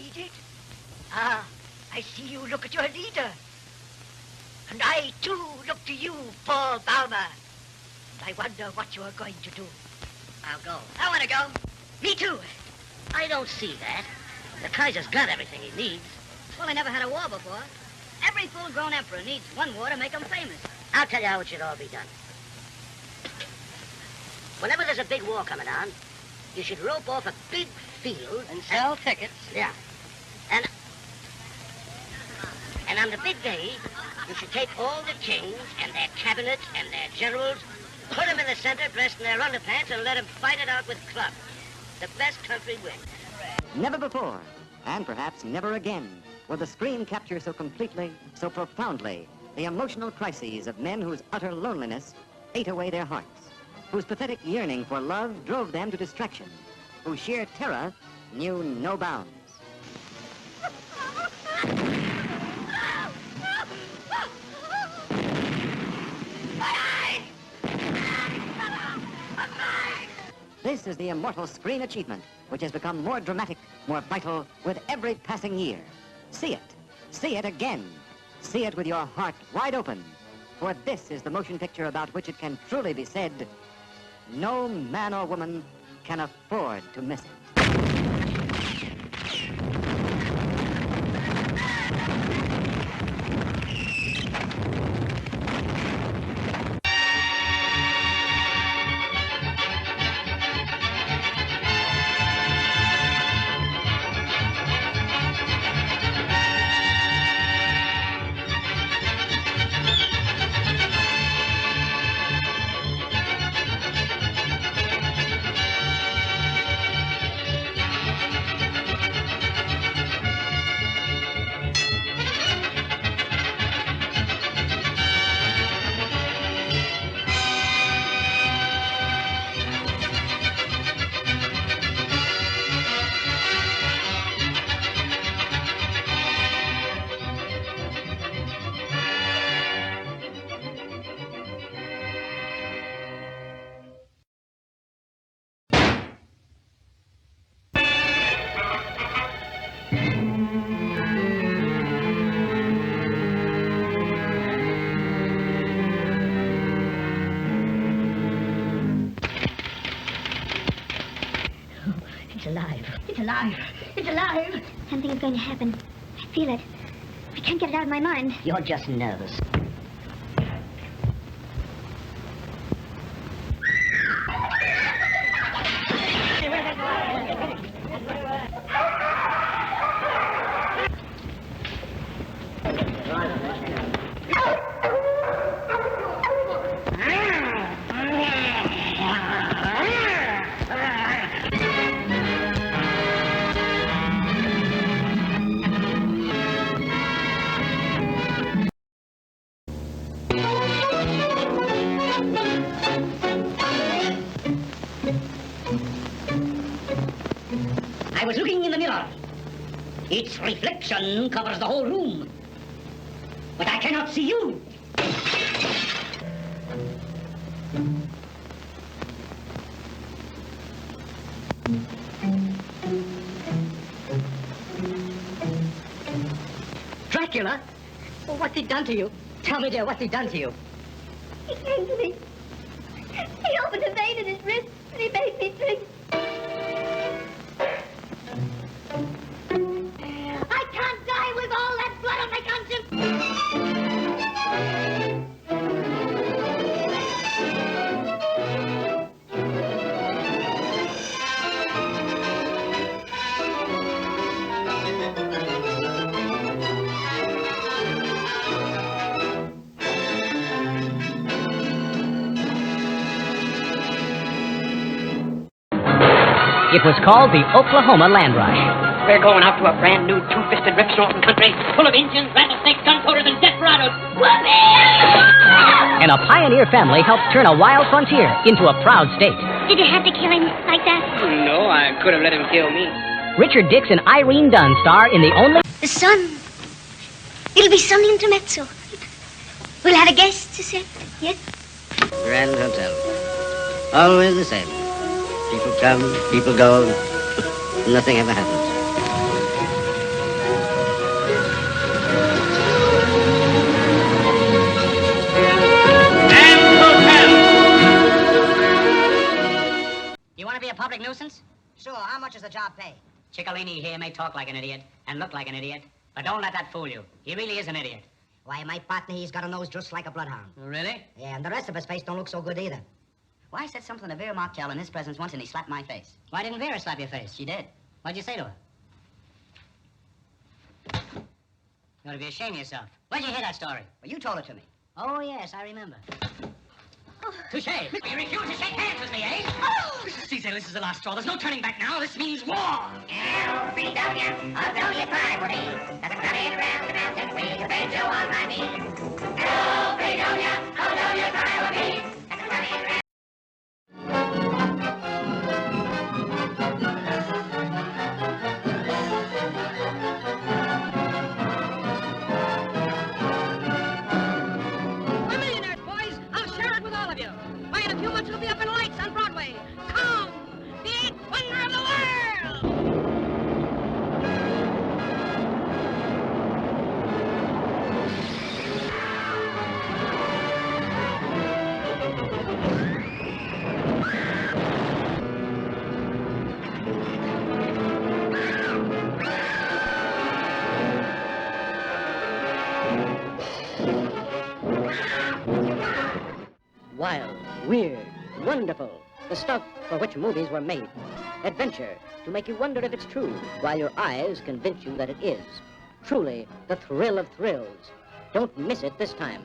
read it? Ah, I see you look at your leader. And I, too, look to you, Paul Bauma. And I wonder what you are going to do. I'll go. I want to go. Me too. I don't see that. The Kaiser's got everything he needs. Well, I never had a war before. Every full-grown emperor needs one war to make him famous. I'll tell you how it should all be done. Whenever there's a big war coming on, you should rope off a big field... And sell tickets. Yeah. And on the big day, you should take all the kings and their cabinets and their generals, put them in the center dressed in their underpants, and let them fight it out with clubs. The best country wins. Never before, and perhaps never again, will the screen capture so completely, so profoundly, the emotional crises of men whose utter loneliness ate away their hearts, whose pathetic yearning for love drove them to distraction, whose sheer terror knew no bounds. This is the immortal screen achievement, which has become more dramatic, more vital with every passing year. See it again. See it with your heart wide open. For this is the motion picture about which it can truly be said, no man or woman can afford to miss it. It's alive. Something is going to happen. I feel it. I can't get it out of my mind. You're just nervous. I was looking in the mirror. Its reflection covers the whole room. But I cannot see you. Dracula? Well, what's he done to you? Tell me, dear, what's he done to you? He came to me. He opened a vein in his wrist and he made me drink. I can't die with all that blood on my conscience. It was called the Oklahoma Land Rush. We're going out to a brand new two-fisted rip-snorting country full of Indians, rattlesnakes, gun-toters, and desperados. And a pioneer family helped turn a wild frontier into a proud state. Did you have to kill him like that? No, I could have let him kill me. Richard Dix and Irene Dunn star in the only... The sun. It'll be sun intermezzo. We'll have a guest to set, yes? Grand Hotel. Always the same. People come, people go. Nothing ever happens. nuisance? Sure, how much does the job pay? Ciccolini here may talk like an idiot and look like an idiot, but don't let that fool you. He really is an idiot. Why, my partner, he's got a nose just like a bloodhound. Really? Yeah, and the rest of his face don't look so good either. Well, I said something to Vera Markel in his presence once, and he slapped my face. Why didn't Vera slap your face? She did. What'd you say to her? You ought to be ashamed of yourself. Where'd you hear that story? Well, you told it to me. Oh, yes, I remember. Touché. You refuse to shake hands with me, eh? Caesar, this is the last straw. There's no turning back now. This means war. L-B-W, although you cry for me, doesn't come in around the mountain way to bend you on my knees. L-B-W, although you cry for me, doesn't come in around. Will be up in lights on Broadway. Come, the eighth wonder of the world! Wild, weird, wonderful. The stuff for which movies were made. Adventure, to make you wonder if it's true, while your eyes convince you that it is. Truly, the thrill of thrills. Don't miss it this time.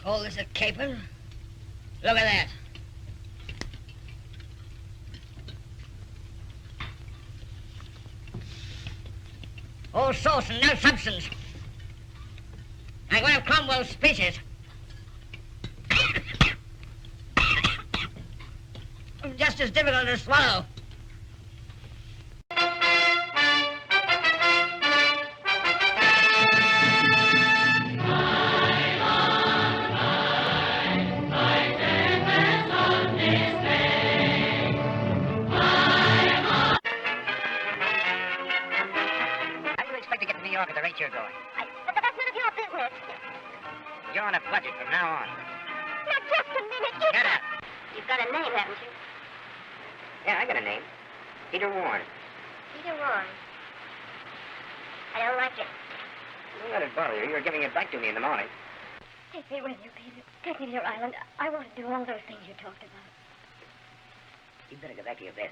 Call this a caper? Look at that. All sauce and no substance. Like one of Cromwell's speeches. Just as difficult to swallow. At the rate you're going. But that's none of your business. You're on a budget from now on. Now, just a minute. Shut up. You've got a name, haven't you? Yeah, I got a name. Peter Warren. Peter Warren. I don't like it. Don't let it bother you. You're giving it back to me in the morning. Take me with you, Peter. Take me to your island. I want to do all those things you talked about. You better go back to your bed.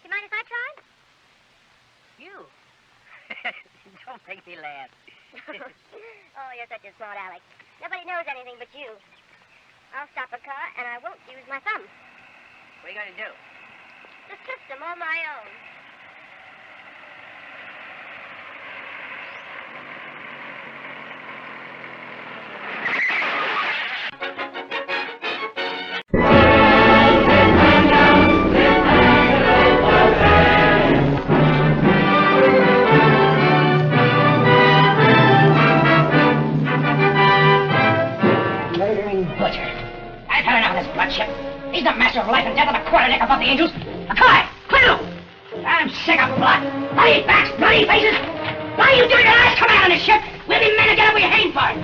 You mind if I try? You? Don't make me laugh. Oh, you're such a smart Alex. Nobody knows anything but you. I'll stop a car, and I won't use my thumb. What are you going to do? The system all my own. He's the master of life and death on the quarterdeck above the angels. Akai! Quill! I'm sick of blood. Bloody backs, bloody faces. Why are you doing your last command on this ship? We'll be men again if we hang for it.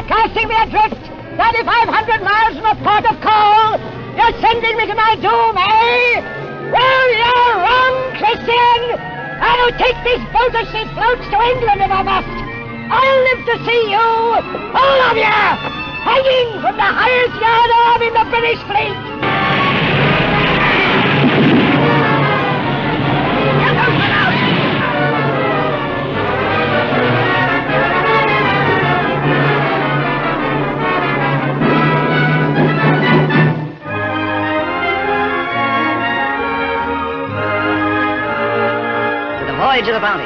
Casting me adrift, 3,500 miles from a port of call. You're sending me to my doom, eh? Well, you're wrong, Christian. I'll take this boat as she floats to England if I must. I'll live to see you, all of you, hanging from the highest yard arm in the British fleet. Get those men out! the bounty.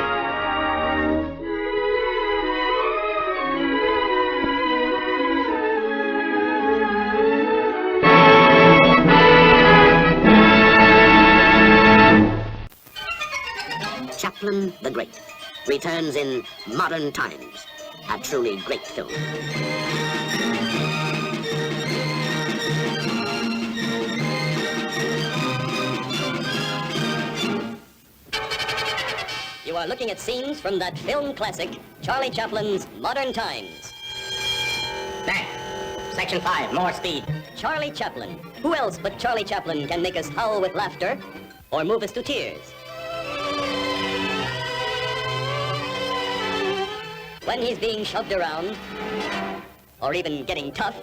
Chaplin the Great returns in Modern Times, a truly great film. You are looking at scenes from that film classic, Charlie Chaplin's Modern Times. There. Section 5, more speed. Charlie Chaplin. Who else but Charlie Chaplin can make us howl with laughter or move us to tears? When he's being shoved around, or even getting tough,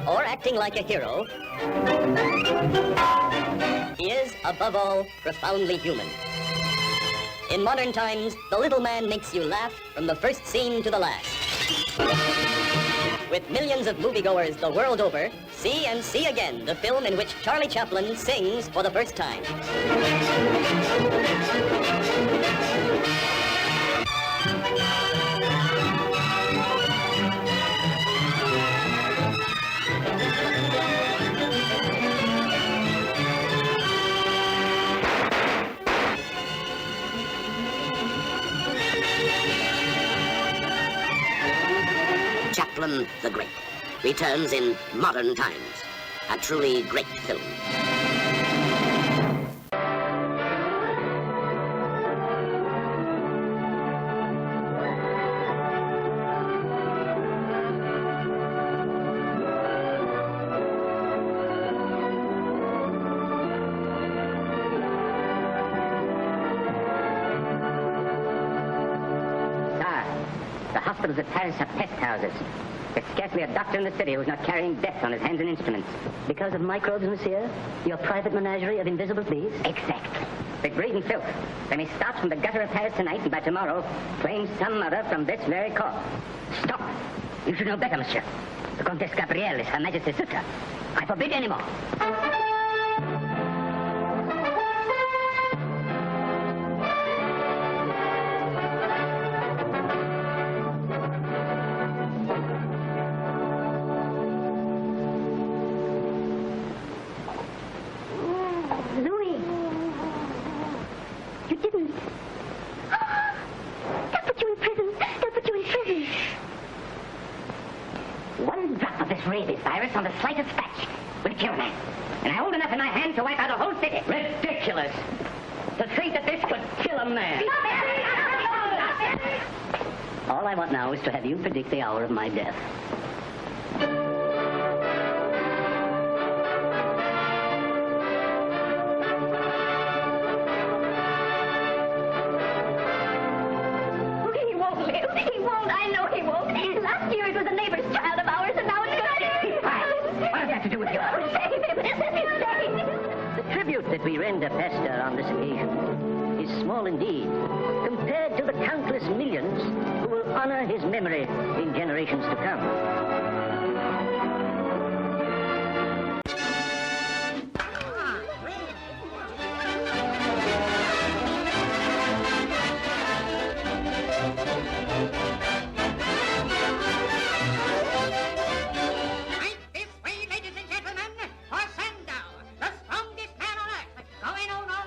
or acting like a hero, he is, above all, profoundly human. In Modern Times, the little man makes you laugh from the first scene to the last. With millions of moviegoers the world over, see and see again the film in which Charlie Chaplin sings for the first time. Chaplin the Great returns in Modern Times, a truly great film. The hospitals at Paris are pest houses. There's scarcely a doctor in the city who's not carrying death on his hands and instruments. Because of microbes, monsieur? Your private menagerie of invisible bees? Exactly. They breathe in filth. They may start from the gutter of Paris tonight and by tomorrow claim some other from this very court. Stop. You should know better, monsieur. The Comtesse Gabrielle is Her Majesty's sister. I forbid any more. Rabies virus on the slightest patch would kill a man. And I hold enough in my hand to wipe out a whole city. Ridiculous. To think that this could kill a man. All I want now is to have you predict the hour of my death. He won't live. He won't. I know he won't. Last year it was a neighbor's child of ours, and now it's going to... What has that to do with you? Save him. Save him. The tribute that we render Pasteur on this occasion is small indeed, compared to the countless millions who will honor his memory in generations to come.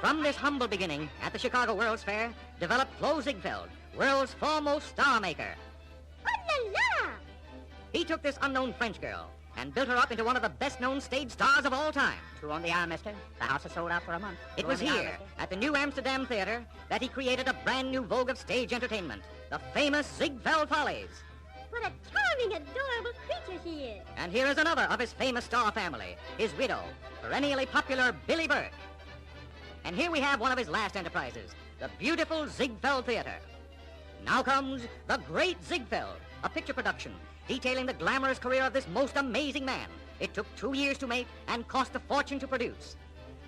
From this humble beginning at the Chicago World's Fair developed Flo Ziegfeld, world's foremost star maker. Oh, la, la. He took this unknown French girl and built her up into one of the best-known stage stars of all time. True on the arm, mister. The house is sold out for a month. It was here, at the New Amsterdam Theater, that he created a brand new vogue of stage entertainment, the famous Ziegfeld Follies. What a charming, adorable creature she is. And here is another of his famous star family, his widow, perennially popular Billie Burke. And here we have one of his last enterprises, the beautiful Ziegfeld Theater. Now comes The Great Ziegfeld, a picture production detailing the glamorous career of this most amazing man. It took 2 years to make and cost a fortune to produce.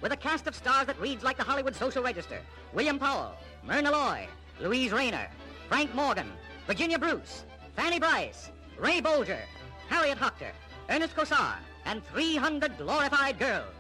With a cast of stars that reads like the Hollywood Social Register: William Powell, Myrna Loy, Louise Rayner, Frank Morgan, Virginia Bruce, Fanny Bryce, Ray Bolger, Harriet Hochter, Ernest Cossar, and 300 glorified girls.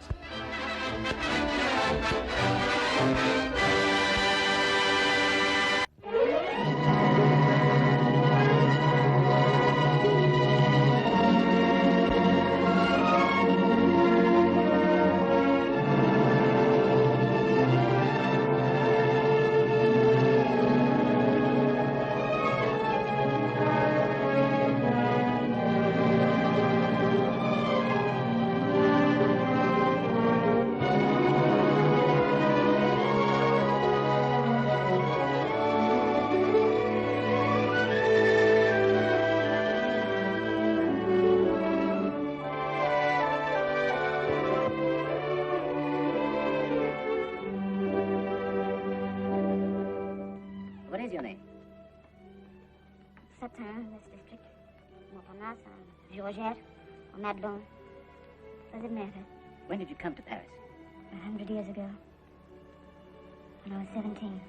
Satin, this district. Montparnasse, Georgette, or Madelon. Does it matter? When did you come to Paris? 100 years ago. When I was 17.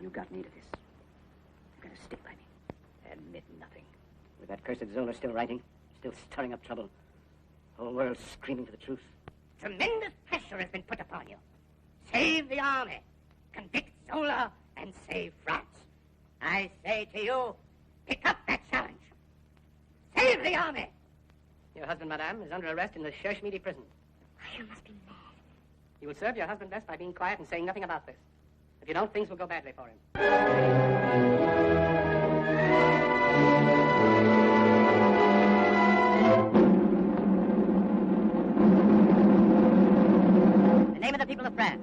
You got me to this. You're going to stick by me. Admit nothing. With that cursed Zola still writing, still stirring up trouble. The whole world screaming for the truth. Tremendous pressure has been put upon you. Save the army. Convict Zola and save France. I say to you, pick up that challenge. Save the army. Your husband, madame, is under arrest in the Cherche-Midi prison. You must be mad. You will serve your husband best by being quiet and saying nothing about this. If you don't, things will go badly for him. In the name of the people of France,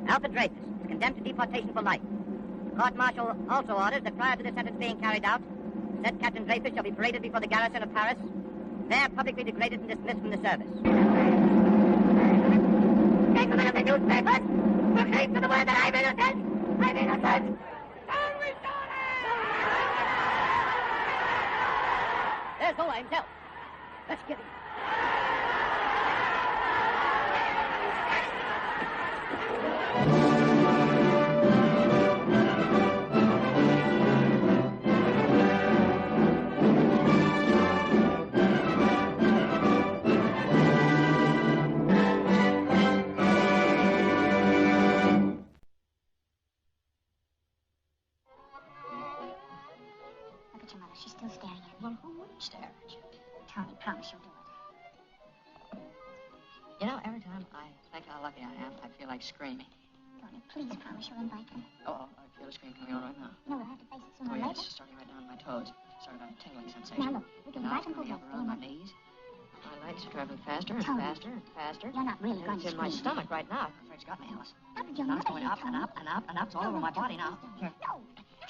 Alfred Dreyfus is condemned to deportation for life. The court-martial also orders that prior to the sentence being carried out, said Captain Dreyfus shall be paraded before the garrison of Paris, there publicly degraded and dismissed from the service. Gentlemen of the newspapers, proclaim to the world that I'm innocent! I'm innocent! There's Zola himself. Let's get him. Look at your mother. She's still staring at me. Well, who wouldn't stare at you? Tony, promise you'll do it. You know, every time I think how lucky I am, I feel like screaming. Tony, please promise you'll invite them. Oh, I feel a scream coming on right now. No, we'll have to face it sooner Oh, or yeah, later. it's starting right down to my toes. Sort of a tingling sensation. Now, look, we can Now invite it's them coming up for around my knees. My legs are traveling faster and Tony. faster and faster. You're not really And going it's to in my scream. stomach right now. I'm afraid it's got me, Alice. How did your Now mother it's going hear up and Tony? up and up and up. It's all over my body now. Here, No.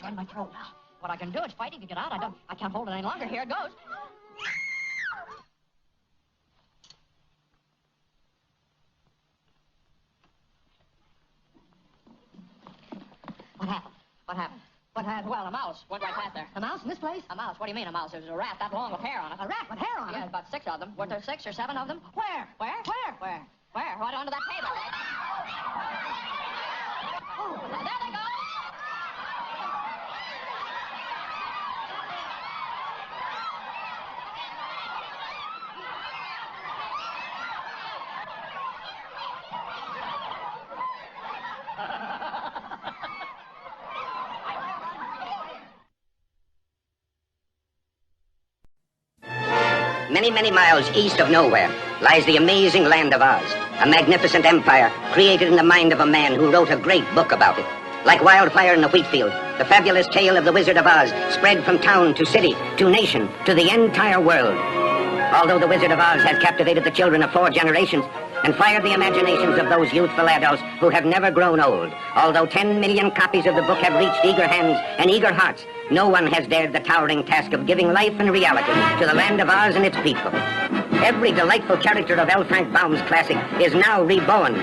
join my throat now. What I can do is fighting to get out. I can't hold it any longer. Here it goes. What happened? What happened? What happened? Well, a mouse went right past there. A mouse in this place? A mouse. What do you mean a mouse? There's a rat that long with hair on it. A rat with hair on it? Yeah, about 6 of them. Weren't there 6 or 7 of them? Where? Where? Where? Where? Where? Right under that table. Oh, there they go. Many, many miles east of nowhere lies the amazing land of Oz, a magnificent empire created in the mind of a man who wrote a great book about it. Like wildfire in the wheat field, the fabulous tale of the Wizard of Oz spread from town to city, to nation, to the entire world. Although the Wizard of Oz has captivated the children of 4 generations and fired the imaginations of those youthful adults who have never grown old, although 10 million copies of the book have reached eager hands and eager hearts, no one has dared the towering task of giving life and reality to the land of Oz and its people. Every delightful character of L. Frank Baum's classic is now reborn.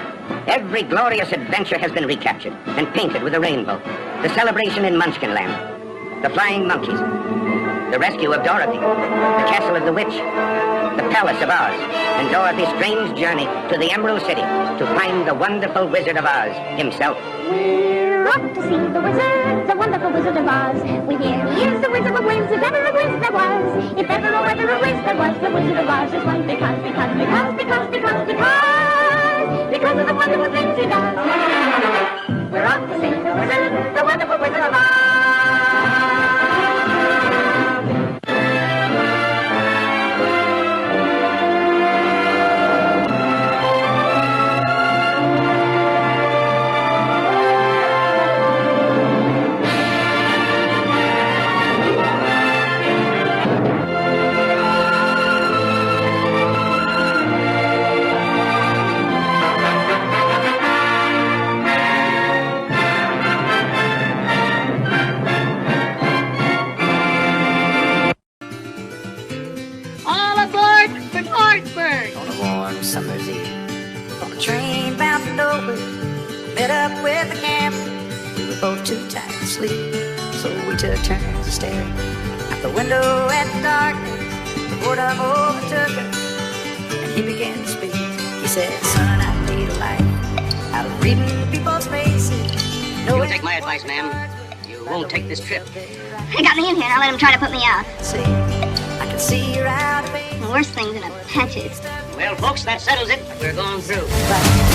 Every glorious adventure has been recaptured and painted with a rainbow. The celebration in Munchkinland, the flying monkeys, the rescue of Dorothy, the castle of the witch, the palace of Oz, and Dorothy's strange journey to the Emerald City to find the wonderful Wizard of Oz himself. We're off to see the wizard, the wonderful Wizard of Oz. We hear he is the Wizard of Wiz, if ever a Wiz there was. If ever or ever a Wiz there was, the Wizard of Oz is one because of the wonderful things he does. We're off to see the wizard, the wonderful Wizard of Oz. Summer's Eve. On a train bound window, we met up with the camera. We were both too tired to sleep, so we took turns of staring out the window at the darkness. The boredom overtook us, and he began to speak. He said, son, I lead a life out of reading people's faces. You'll take my advice, ma'am. You won't take this trip. He got me in here, and I'll let him try to put me out. See, I can see you're out of faith. The worst thing's in a patches. Well, folks, that settles it. We're going through. But